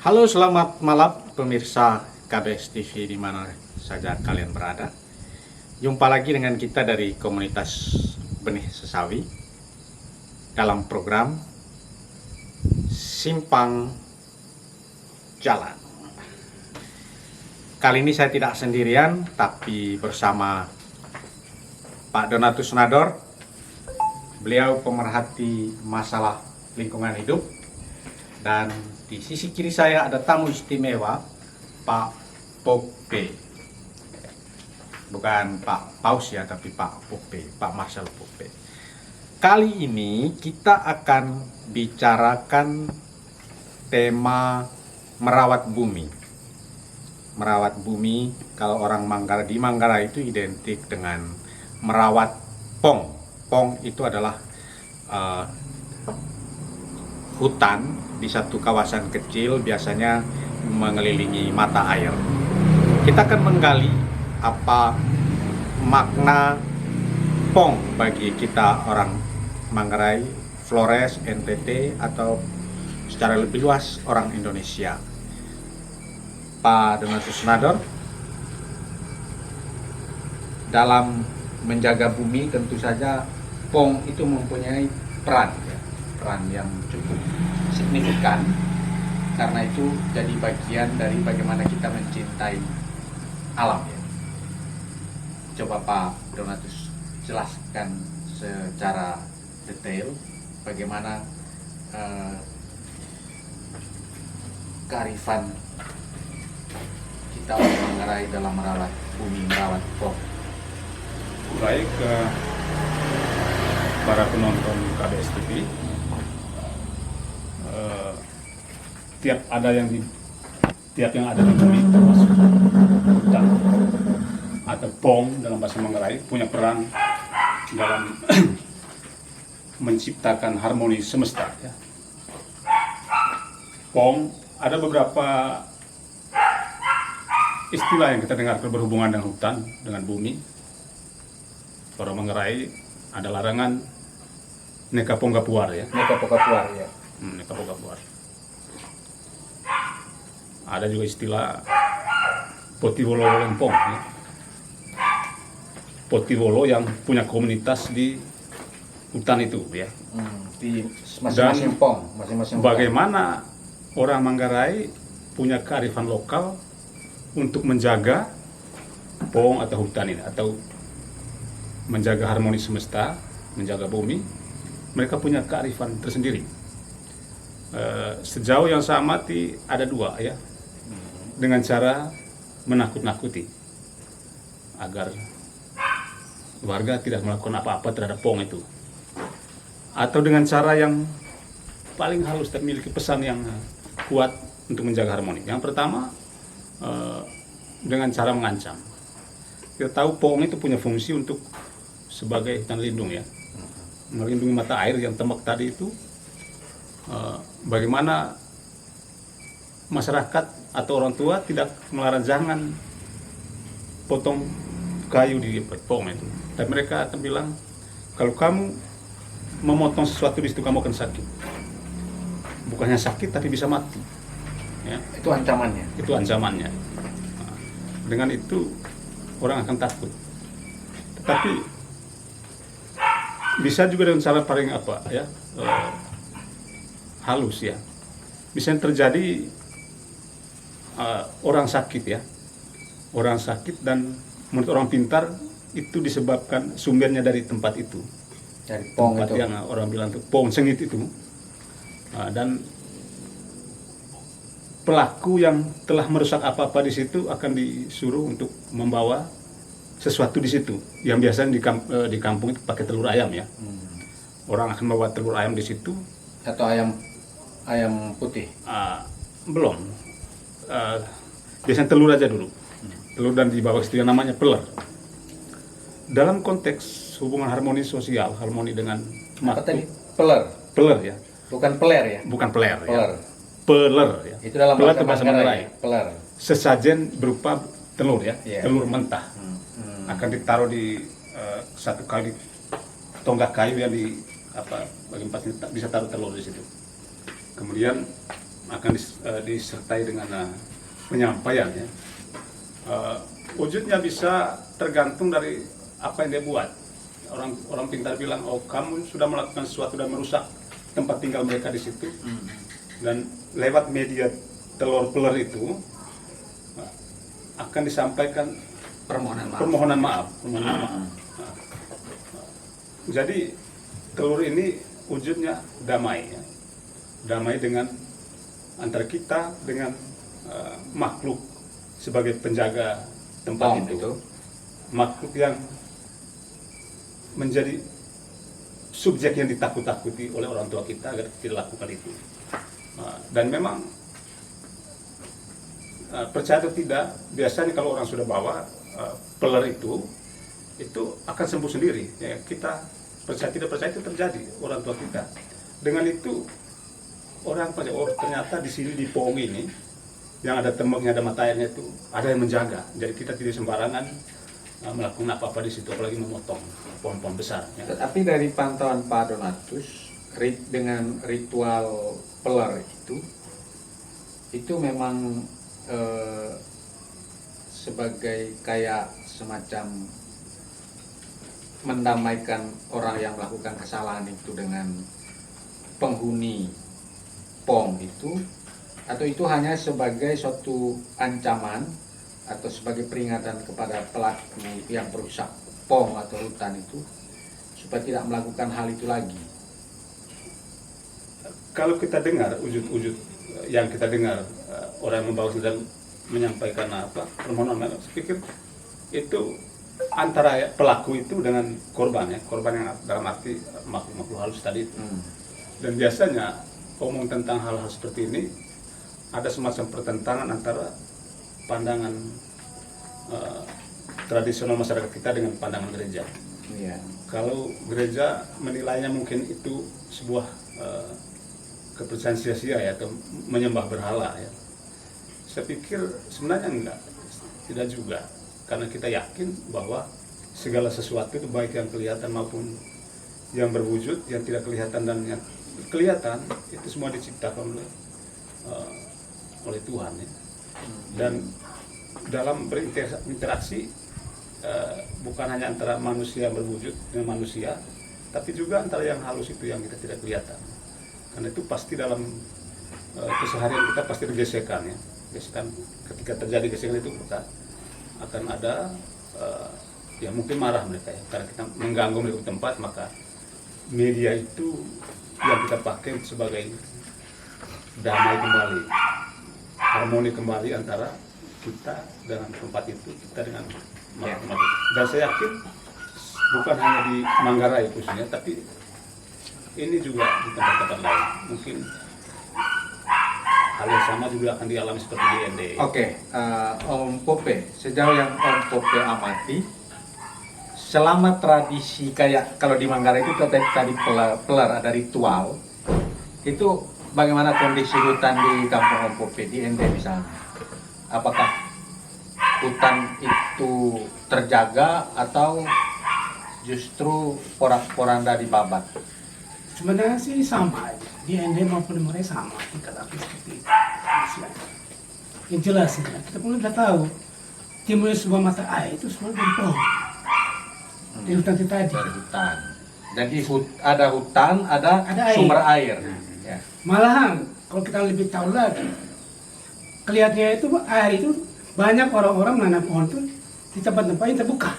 Halo, selamat malam pemirsa KBS TV di mana saja kalian berada. Jumpa lagi dengan kita dari komunitas Benih Sesawi dalam program Simpang Jalan. Kali ini saya tidak sendirian, tapi bersama Pak Donatus Nador. Beliau pemerhati masalah lingkungan hidup. Dan di sisi kiri saya ada tamu istimewa, Pak Pope. Bukan Pak Paus ya, tapi Pak Pope, Pak Marcel Pope. Kali ini kita akan bicarakan tema merawat bumi. Merawat bumi, kalau orang Manggarai, di Manggarai itu identik dengan merawat pong. Pong itu adalah hutan di satu kawasan kecil, biasanya mengelilingi mata air. Kita akan menggali apa makna pong bagi kita orang Manggarai, Flores, NTT, atau secara lebih luas orang Indonesia. Pak Donatus Nador, dalam menjaga bumi tentu saja pong itu mempunyai peran yang cukup signifikan, karena itu jadi bagian dari bagaimana kita mencintai alam ya. Coba Pak Donatus jelaskan secara detail bagaimana kearifan kita orang Manggarai dalam merawat bumi, merawat pong. Baik para penonton KBS TV, tiap yang ada di bumi, termasuk hutan atau pong dalam bahasa Manggarai, punya peran dalam menciptakan harmoni semesta ya. Pong, ada beberapa istilah yang kita dengar berhubungan dengan hutan, dengan bumi. Orang Manggarai ada larangan neka ponggapuar ya. Neka Pokapuar ya. Neka ponggapuar. Ada juga istilah Potiwolo Lempong ya. Potiwolo yang punya komunitas di hutan itu ya. Di masing-masing pong, masing-masing hutan. Bagaimana orang Manggarai punya kearifan lokal untuk menjaga pong atau hutan ini, atau menjaga harmoni semesta, menjaga bumi. Mereka punya kearifan tersendiri. Sejauh yang saya amati ada dua ya, dengan cara menakut-nakuti agar warga tidak melakukan apa-apa terhadap pong itu, atau dengan cara yang paling halus dan memiliki pesan yang kuat untuk menjaga harmoni. Yang pertama, dengan cara mengancam. Kita tahu pong itu punya fungsi untuk sebagai hutan lindung ya, melindungi mata air yang tembak tadi itu. Bagaimana masyarakat atau orang tua tidak melarang jangan potong kayu di pong itu, tapi mereka akan bilang kalau kamu memotong sesuatu di situ kamu akan sakit. Bukannya sakit tapi bisa mati ya. Itu ancamannya. Itu ancamannya. Nah, dengan itu orang akan takut. Tetapi bisa juga dengan cara paling apa ya, halus ya. Bisa terjadi orang sakit ya, orang sakit, dan menurut orang pintar itu disebabkan sumbernya dari tempat itu, Dari pong tempat itu. yang orang bilang itu pong sengit itu. Dan pelaku yang telah merusak apa-apa di situ akan disuruh untuk membawa sesuatu di situ, yang biasanya di kampung itu pakai telur ayam ya. Orang akan membawa telur ayam di situ. Atau ayam putih. Belum, biasanya telur aja dulu, telur, dan di bawah itu yang namanya peler. Dalam konteks hubungan harmoni sosial, harmoni dengan Apa tadi? makhluk, peler ya, Bukan peler ya? bukan peler ya, Peler. peler ya. Itu dalam peler bahasa itu bahasa Manggarai. Manggarai. Peler. Sesajen berupa telur ya, Iya. telur mentah, akan ditaruh di satu kali tonggak kayu yang di bagian pas bisa taruh telur di situ. Kemudian akan disertai dengan penyampaian ya. Wujudnya bisa tergantung dari apa yang dia buat. Orang pintar bilang, oh kamu sudah melakukan sesuatu dan merusak tempat tinggal mereka di situ. Dan lewat media telur peler itu akan disampaikan permohonan maaf. Nah, jadi telur ini wujudnya damai ya. Damai dengan antara kita dengan makhluk sebagai penjaga tempat itu. Makhluk yang menjadi subjek yang ditakut-takuti oleh orang tua kita agar tidak lakukan itu. Dan memang percaya atau tidak, biasanya kalau orang sudah bawa peler itu akan sembuh sendiri. Ya, kita percaya tidak percaya itu terjadi orang tua kita. Dengan itu orang percaya, oh ternyata di sini di Pohong ini yang ada tembaknya, ada mata airnya itu ada yang menjaga. Jadi kita tidak sembarangan melakukan apa-apa di situ, apalagi memotong pohon-pohon besar. Ya. Tetapi dari pantauan Pak Donatus, dengan ritual peler itu memang sebagai kayak semacam mendamaikan orang yang melakukan kesalahan itu dengan penghuni Pong itu, atau itu hanya sebagai suatu ancaman atau sebagai peringatan kepada pelaku yang merusak Pong atau hutan itu supaya tidak melakukan hal itu lagi. Kalau kita dengar wujud-wujud yang kita dengar orang membawa sedang menyampaikan permohonan maaf, saya pikir itu antara pelaku itu dengan korban ya, korban yang dalam arti makhluk halus tadi itu. Dan biasanya ngomong tentang hal-hal seperti ini ada semacam pertentangan antara pandangan tradisional masyarakat kita dengan pandangan gereja. Kalau gereja menilainya mungkin itu sebuah kepercayaan sia-sia ya, atau menyembah berhala ya. Saya pikir sebenarnya enggak, tidak juga, karena kita yakin bahwa segala sesuatu itu baik yang kelihatan maupun yang berwujud, yang tidak kelihatan dan yang kelihatan itu semua diciptakan oleh Tuhan ya. Dan dalam berinteraksi bukan hanya antara manusia yang berwujud dengan manusia, tapi juga antara yang halus itu yang kita tidak kelihatan. Karena itu pasti dalam keseharian kita pasti ada gesekan ya. Gesekan, ketika terjadi gesekan itu kita akan ada ya mungkin marah mereka ya, karena kita mengganggu mereka di tempat, maka media itu yang kita pakai sebagai damai kembali, harmoni kembali antara kita dengan tempat itu, kita dengan makhluk. Dan saya yakin bukan hanya di Manggarai khususnya, tapi ini juga di tempat-tempat lain. Mungkin hal yang sama juga akan dialami seperti di ND. Oke, Om Pope, sejauh yang Om Pope amati, selama tradisi kayak kalau di Manggarai itu tadi peler ada ritual, itu bagaimana kondisi hutan di kampung Om Pope di ND misalnya? Apakah hutan itu terjaga atau justru porak-poranda dibabat? Sebenarnya sih sama aja, di ND maupun di Manggarai sama tingkat api seperti itu. Yang jelas ya, kita pun sudah tahu timurnya sebuah mata air itu semua dari pohon, di hutan itu tadi. Dari hutan. Jadi ada hutan, ada air. sumber air. Ya. Malahan kalau kita lebih tahu lagi, kelihatannya itu air itu banyak orang-orang menanam pohon itu di tempat-tempat yang terbuka.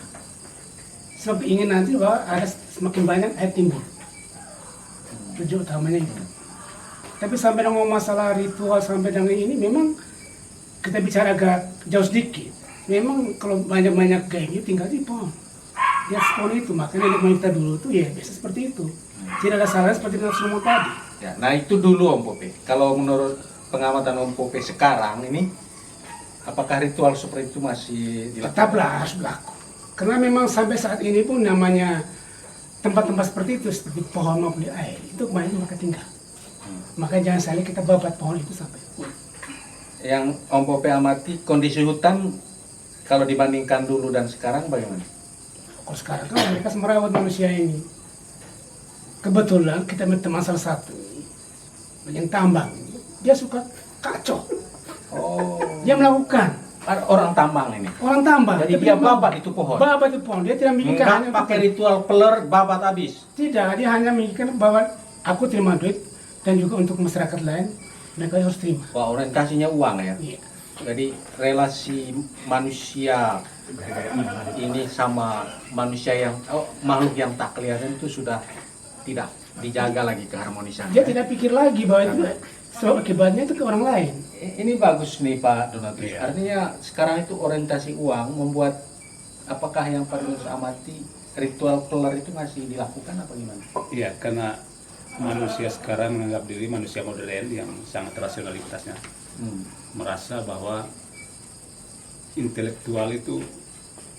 Sebab ingin nanti bahwa ada semakin banyak air timbul. Tujuan utamanya itu. Tapi sampai dengan masalah ritual sampai dengan ini memang kita bicara agak jauh sedikit. Memang kalau banyak-banyak kayak gitu tinggal di pohon. Di atas pohon itu, makanya di kita dulu tuh ya biasa seperti itu. Tidak ada salah seperti yang semua tadi. Ya, nah itu dulu Om Pope. Kalau menurut pengamatan Om Pope sekarang ini, apakah ritual seperti itu masih dilakukan? Tetaplah harus berlaku. Karena memang sampai saat ini pun namanya tempat-tempat seperti itu, seperti pohon maupun di air, itu kebanyakan mereka tinggal. Makanya jangan sampai kita babat pohon itu sampai. Yang Om Pope amati, kondisi hutan kalau dibandingkan dulu dan sekarang bagaimana? Kalau sekarang kan mereka merawat manusia ini. Kebetulan kita berteman salah satu yang tambang dia suka kacau. Oh. Dia melakukan Ada orang tambang ini. orang tambah. Jadi Tapi dia babat itu pohon. babat itu pohon. Dia tidak mikirkan hanya Enggak pakai ritual peler babat habis. Tidak, dia hanya mikirkan bahwa aku terima duit dan juga untuk masyarakat lain mereka harus terima. Wah, orientasinya uang ya. Iya. Jadi relasi manusia ini sama manusia yang makhluk yang tak kelihatan itu sudah tidak dijaga lagi keharmonisannya. Dia tidak pikir lagi bahwa itu sebab akibatnya itu ke orang lain. Ini bagus nih Pak Donatus. Iya. Artinya sekarang itu orientasi uang membuat apakah yang Pak Donatus amati ritual peler itu masih dilakukan apa gimana? Iya, karena manusia sekarang menganggap diri manusia modern yang sangat rasionalitasnya. Merasa bahwa intelektual itu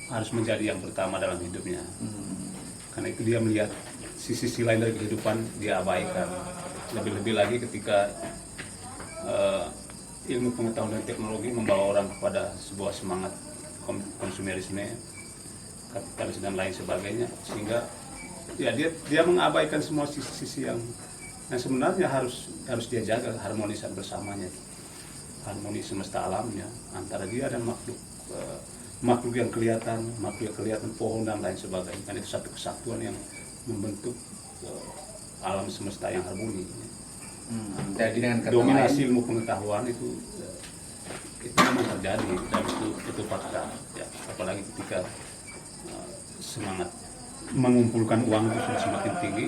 harus menjadi yang pertama dalam hidupnya. Karena itu dia melihat sisi-sisi lain dari kehidupan dia abaikan. Lebih-lebih lagi ketika ilmu pengetahuan dan teknologi membawa orang kepada sebuah semangat konsumerisme, kapitalis dan lain sebagainya, sehingga ya dia mengabaikan semua sisi-sisi yang sebenarnya harus dia jaga harmonisan bersamanya, harmoni semesta alamnya antara dia dan makhluk yang kelihatan, pohon dan lain sebagainya. Kan itu satu kesatuan yang membentuk alam semesta yang harmoni. Jadi dengan kata Dominasi lain, ilmu pengetahuan itu memang terjadi dan itu fakta. Ya, apalagi ketika semangat mengumpulkan uang itu sudah semakin tinggi,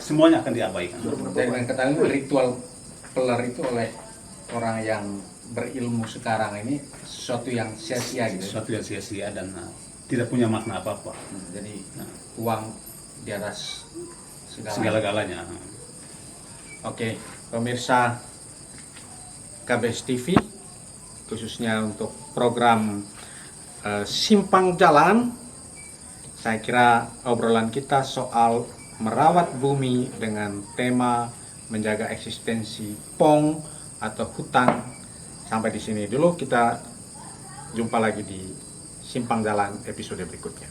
semuanya akan diabaikan. jadi dengan kata lain ritual peler itu oleh orang yang berilmu sekarang ini sesuatu yang sia-sia gitu. Sesuatu yang sia-sia dan tidak punya makna apa-apa. Jadi uang di atas Segala-galanya. Oke, pemirsa KBS TV, khususnya untuk program Simpang Jalan, saya kira obrolan kita soal merawat bumi dengan tema menjaga eksistensi pong atau hutan sampai di sini dulu. Kita jumpa lagi di Simpang Jalan episode berikutnya.